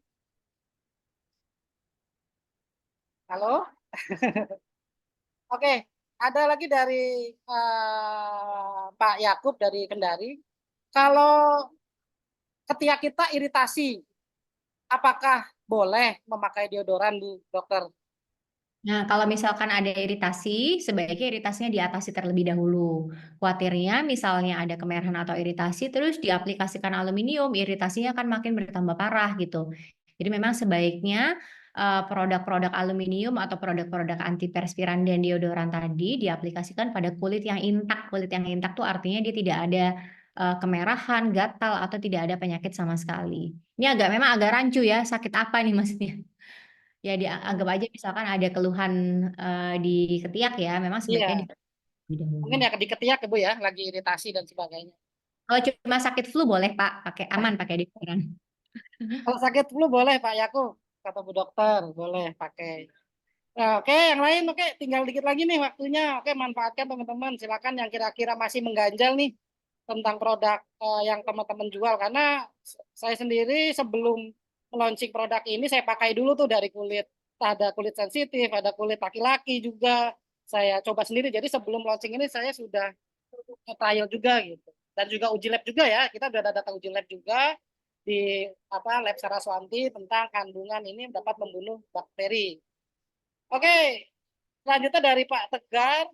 Halo? Oke, ada lagi dari Pak Yakub dari Kendari. Kalau ketiak kita iritasi, apakah boleh memakai deodoran, Bu Dokter? Nah, kalau misalkan ada iritasi, sebaiknya iritasinya diatasi terlebih dahulu. Khawatirnya misalnya ada kemerahan atau iritasi, terus diaplikasikan aluminium, iritasinya akan makin bertambah parah gitu. Jadi memang sebaiknya produk-produk aluminium atau produk-produk antiperspiran dan deodoran tadi diaplikasikan pada kulit yang intak. Kulit yang intak tuh artinya dia tidak ada kemerahan, gatal, atau tidak ada penyakit sama sekali. Ini memang agak rancu ya, sakit apa nih maksudnya? Ya dianggap aja misalkan ada keluhan di ketiak ya, memang sebaiknya Iya, lebih dahulu. mungkin ya di ketiak ya Bu ya, lagi iritasi dan sebagainya. Kalau cuma sakit flu boleh Pak, aman pakai deodoran. Kalau sakit flu boleh Pak Yakub, kata Bu Dokter, boleh pakai. Nah, oke, yang lain oke, tinggal dikit lagi nih waktunya. Oke, manfaatkan teman-teman. Silakan yang kira-kira masih mengganjal nih tentang produk yang teman-teman jual, karena saya sendiri sebelum launching produk ini saya pakai dulu tuh dari kulit. Ada kulit sensitif, ada kulit laki-laki juga. Saya coba sendiri. Jadi sebelum launching ini saya sudah trial juga gitu. Dan juga uji lab juga ya. Kita sudah ada data uji lab juga di lab Saraswanti tentang kandungan ini dapat membunuh bakteri. Oke, selanjutnya dari Pak Tegar.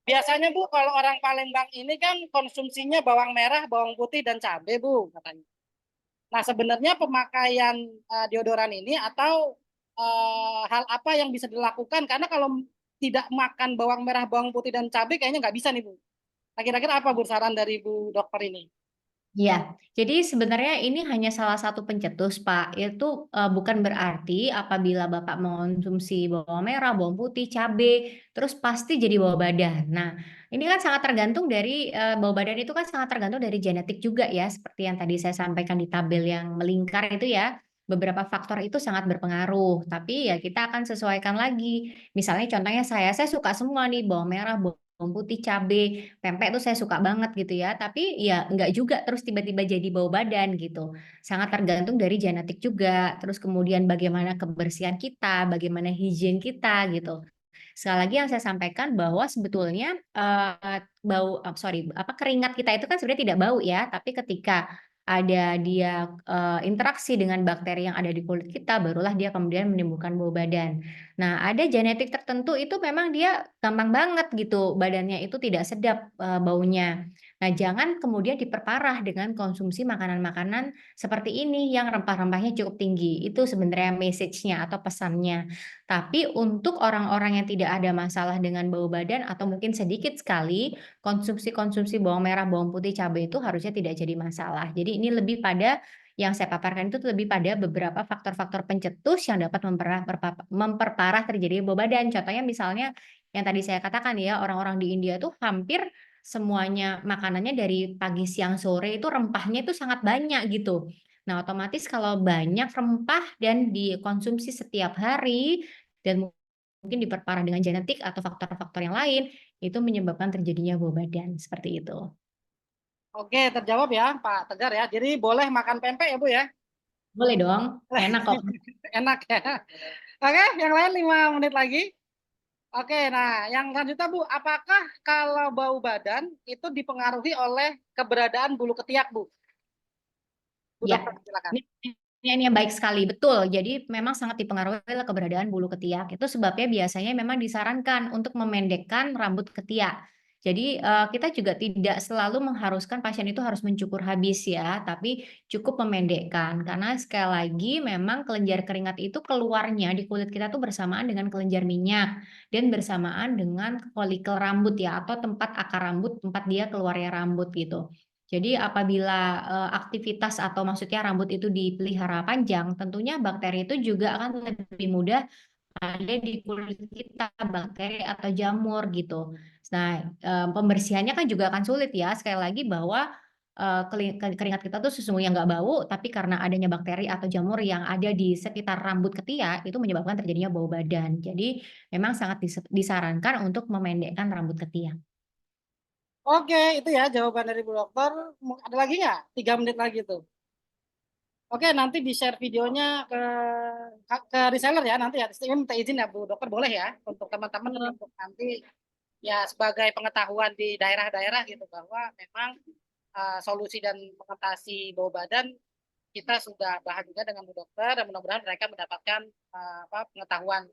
Biasanya Bu, kalau orang Palembang ini kan konsumsinya bawang merah, bawang putih, dan cabai Bu, katanya. Nah, sebenarnya pemakaian deodoran ini atau hal apa yang bisa dilakukan? Karena kalau tidak makan bawang merah, bawang putih, dan cabai kayaknya nggak bisa nih Bu. Nah, kira-kira apa Bu saran dari Bu Dokter ini? Iya, jadi sebenarnya ini hanya salah satu pencetus, Pak. Itu bukan berarti apabila Bapak mengonsumsi bawang merah, bawang putih, cabai, terus pasti jadi bawah badan. Nah, ini kan sangat tergantung dari bawah badan itu kan sangat tergantung dari genetik juga ya, seperti yang tadi saya sampaikan di tabel yang melingkar itu ya. Beberapa faktor itu sangat berpengaruh, tapi ya kita akan sesuaikan lagi. Misalnya contohnya saya suka semua nih bawang merah, bawang putih, cabai, pempek tuh saya suka banget gitu ya, tapi ya enggak juga terus tiba-tiba jadi bau badan gitu. Sangat tergantung dari genetik juga, terus kemudian bagaimana kebersihan kita, bagaimana higien kita gitu. Sekali lagi yang saya sampaikan bahwa sebetulnya keringat kita itu kan sebenarnya tidak bau ya, tapi ketika ada dia interaksi dengan bakteri yang ada di kulit kita, barulah dia kemudian menimbulkan bau badan. Nah, ada genetik tertentu itu memang dia gampang banget gitu, badannya itu tidak sedap baunya. Nah, jangan kemudian diperparah dengan konsumsi makanan-makanan seperti ini yang rempah-rempahnya cukup tinggi. Itu sebenarnya message-nya atau pesannya. Tapi untuk orang-orang yang tidak ada masalah dengan bau badan atau mungkin sedikit sekali konsumsi-konsumsi bawang merah, bawang putih, cabai itu harusnya tidak jadi masalah. Jadi ini lebih pada yang saya paparkan itu lebih pada beberapa faktor-faktor pencetus yang dapat memperparah terjadi bau badan. Contohnya misalnya yang tadi saya katakan ya, orang-orang di India tuh hampir semuanya makanannya dari pagi, siang, sore itu rempahnya itu sangat banyak gitu. Nah, otomatis kalau banyak rempah dan dikonsumsi setiap hari dan mungkin diperparah dengan genetik atau faktor-faktor yang lain, itu menyebabkan terjadinya bau badan, seperti itu. Oke, terjawab ya Pak Tegar ya. Jadi boleh makan pempek ya Bu ya? Boleh dong, enak kok. Enak ya. Oke, yang lain 5 menit lagi. Oke, nah yang selanjutnya Bu, apakah kalau bau badan itu dipengaruhi oleh keberadaan bulu ketiak Bu? Bu Ya, Dokter silakan. ini yang baik sekali, betul. Jadi memang sangat dipengaruhi oleh keberadaan bulu ketiak. Itu sebabnya biasanya memang disarankan untuk memendekkan rambut ketiak. Jadi kita juga tidak selalu mengharuskan pasien itu harus mencukur habis ya, tapi cukup memendekkan. Karena sekali lagi memang kelenjar keringat itu keluarnya di kulit kita tuh bersamaan dengan kelenjar minyak dan bersamaan dengan folikel rambut ya, atau tempat akar rambut, tempat dia keluarnya rambut gitu. Jadi apabila aktivitas atau maksudnya rambut itu dipelihara panjang, tentunya bakteri itu juga akan lebih mudah ada di kulit kita, bakteri atau jamur gitu. Nah, pembersihannya kan juga akan sulit ya. Sekali lagi bahwa keringat kita tuh sesungguhnya nggak bau, tapi karena adanya bakteri atau jamur yang ada di sekitar rambut ketiak itu menyebabkan terjadinya bau badan. Jadi memang sangat disarankan untuk memendekkan rambut ketiak. Oke, itu ya jawaban dari Bu Dokter. Ada lagi nggak? 3 menit lagi tuh. Oke, nanti di-share videonya ke reseller ya nanti ya. Ini minta izin ya Bu Dokter, boleh ya untuk teman-teman untuk nanti ya sebagai pengetahuan di daerah-daerah gitu bahwa memang solusi dan mengatasi bau badan kita sudah bahas juga dengan Bu Dokter dan mudah-mudahan mereka mendapatkan pengetahuan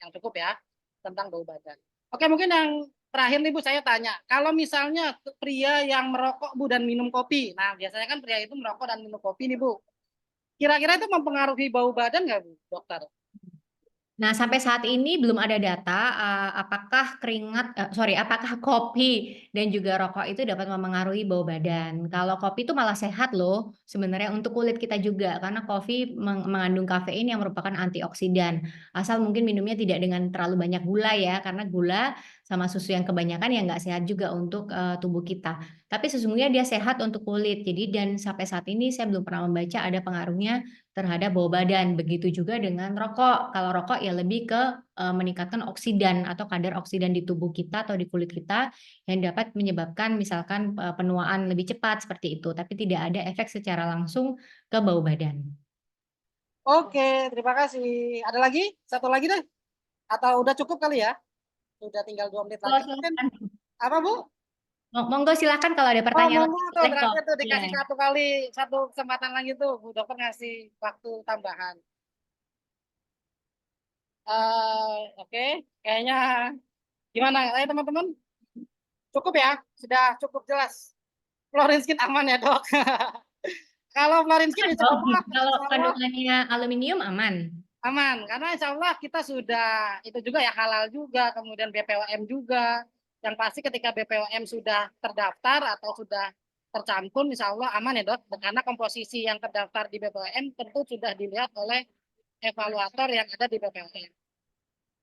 yang cukup ya tentang bau badan. Oke, mungkin yang terakhir nih Bu, saya tanya, kalau misalnya pria yang merokok Bu dan minum kopi, nah biasanya kan pria itu merokok dan minum kopi nih Bu, kira-kira itu mempengaruhi bau badan nggak Bu Dokter? Nah, sampai saat ini belum ada data apakah kopi dan juga rokok itu dapat memengaruhi bau badan. Kalau kopi itu malah sehat loh sebenarnya untuk kulit kita juga karena kopi mengandung kafein yang merupakan antioksidan. Asal mungkin minumnya tidak dengan terlalu banyak gula ya, karena gula sama susu yang kebanyakan ya nggak sehat juga untuk tubuh kita. Tapi sesungguhnya dia sehat untuk kulit. Jadi dan sampai saat ini saya belum pernah membaca ada pengaruhnya terhadap bau badan. Begitu juga dengan rokok. Kalau rokok ya lebih ke meningkatkan oksidan atau kadar oksidan di tubuh kita atau di kulit kita yang dapat menyebabkan misalkan penuaan lebih cepat seperti itu. Tapi tidak ada efek secara langsung ke bau badan. Oke, terima kasih. Ada lagi? Satu lagi deh. Atau udah cukup kali ya? Udah tinggal 2 menit Oh, lagi. Mungkin silakan. apa, Bu? Monggo silakan kalau ada Oh, pertanyaan monggo lagi tuh boleh kok. terakhir tuh Iya. dikasih satu kesempatan lagi tuh, Bu Dokter ngasih waktu tambahan. Oke, kayaknya gimana? Ayo teman-teman, cukup ya? Sudah cukup jelas. Fluoreskin aman ya, Dok? Kalau fluoreskin insya Oh, Allah, kalau insya Allah kandungannya aluminium aman. aman. Karena insya Allah kita sudah, itu juga ya halal juga, kemudian BPOM juga. Yang pasti ketika BPOM sudah terdaftar atau sudah tercantum, insya Allah aman ya Dok. Karena komposisi yang terdaftar di BPOM tentu sudah dilihat oleh evaluator yang ada di BPOM.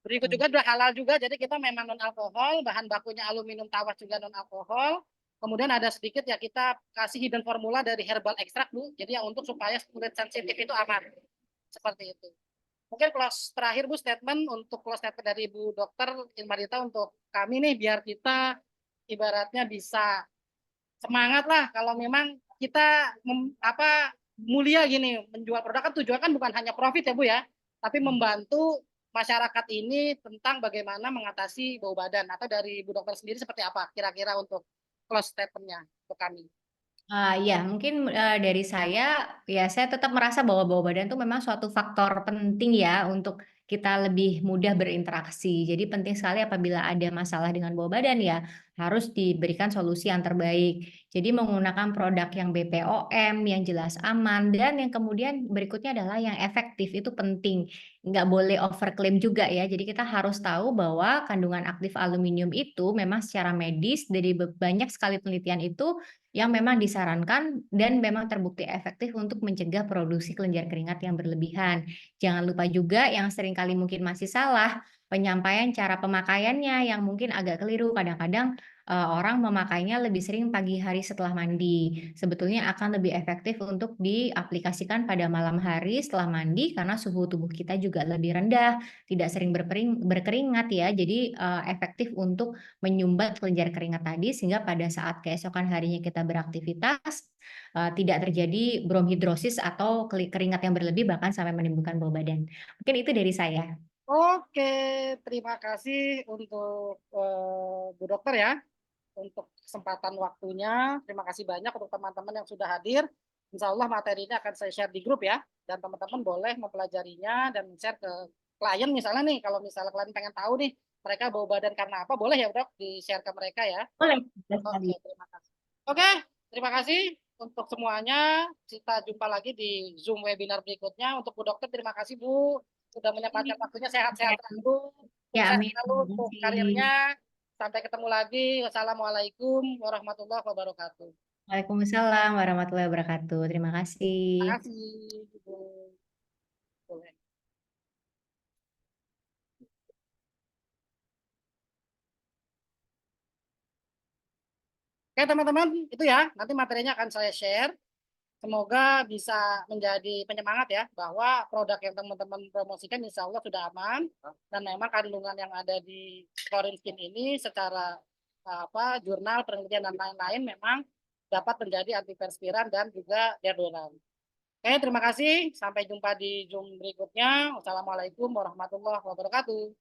Berikut juga sudah halal juga, jadi kita memang non alkohol, bahan bakunya aluminium tawas juga non alkohol. Kemudian ada sedikit ya kita kasih hidden formula dari herbal extract Bu. Jadi yang untuk supaya kulit sensitif itu aman. Seperti itu. Mungkin close terakhir Bu statement untuk close statement dari Ibu Dokter Irmadita untuk kami nih biar kita ibaratnya bisa semangat lah kalau memang kita mulia gini menjual produk kan tujuan kan bukan hanya profit ya Bu ya, tapi membantu masyarakat ini tentang bagaimana mengatasi bau badan. Atau dari Bu Dokter sendiri seperti apa kira-kira untuk close statement-nya untuk kami? Ya mungkin dari saya ya saya tetap merasa bahwa bau badan itu memang suatu faktor penting ya untuk kita lebih mudah berinteraksi. Jadi penting sekali apabila ada masalah dengan bau badan ya harus diberikan solusi yang terbaik. Jadi menggunakan produk yang BPOM, yang jelas aman, dan yang kemudian berikutnya adalah yang efektif itu penting. Nggak boleh overklaim juga ya. Jadi kita harus tahu bahwa kandungan aktif aluminium itu memang secara medis dari banyak sekali penelitian itu yang memang disarankan dan memang terbukti efektif untuk mencegah produksi kelenjar keringat yang berlebihan. Jangan lupa juga yang seringkali mungkin masih salah, penyampaian cara pemakaiannya yang mungkin agak keliru. Kadang-kadang orang memakainya lebih sering pagi hari setelah mandi. Sebetulnya akan lebih efektif untuk diaplikasikan pada malam hari setelah mandi karena suhu tubuh kita juga lebih rendah, tidak sering berkeringat ya. Jadi efektif untuk menyumbat kelenjar keringat tadi sehingga pada saat keesokan harinya kita beraktivitas tidak terjadi bromhidrosis atau keringat yang berlebih bahkan sampai menimbulkan bau badan. Mungkin itu dari saya. Oke, terima kasih untuk Bu Dokter ya untuk kesempatan waktunya. Terima kasih banyak untuk teman-teman yang sudah hadir. Insya Allah materi ini akan saya share di grup ya. Dan teman-teman boleh mempelajarinya dan share ke klien misalnya nih. Kalau misalnya klien pengen tahu nih, mereka bau badan karena apa, boleh ya Dok di-share ke mereka ya. Boleh, Oke, sekali. terima kasih. Oke, terima kasih untuk semuanya. Kita jumpa lagi di Zoom webinar berikutnya. Untuk Bu Dokter, terima kasih Bu sudah menyempatkan waktunya. Sehat-sehat selalu, Ya, sukses amin. selalu Terima untuk kasih. karirnya. Sampai ketemu lagi. Wassalamualaikum warahmatullahi wabarakatuh. Waalaikumsalam warahmatullahi wabarakatuh. Terima Terima kasih. kasih, Bu. Boleh. Oke, teman-teman, itu ya. Nanti materinya akan saya share. Semoga bisa menjadi penyemangat ya bahwa produk yang teman-teman promosikan insya Allah sudah aman dan memang kandungan yang ada di Chlorine Skin ini secara jurnal penelitian dan lain-lain memang dapat menjadi antiperspiran dan juga deodoran. Oke, terima kasih. Sampai jumpa di Zoom berikutnya. Wassalamualaikum warahmatullahi wabarakatuh.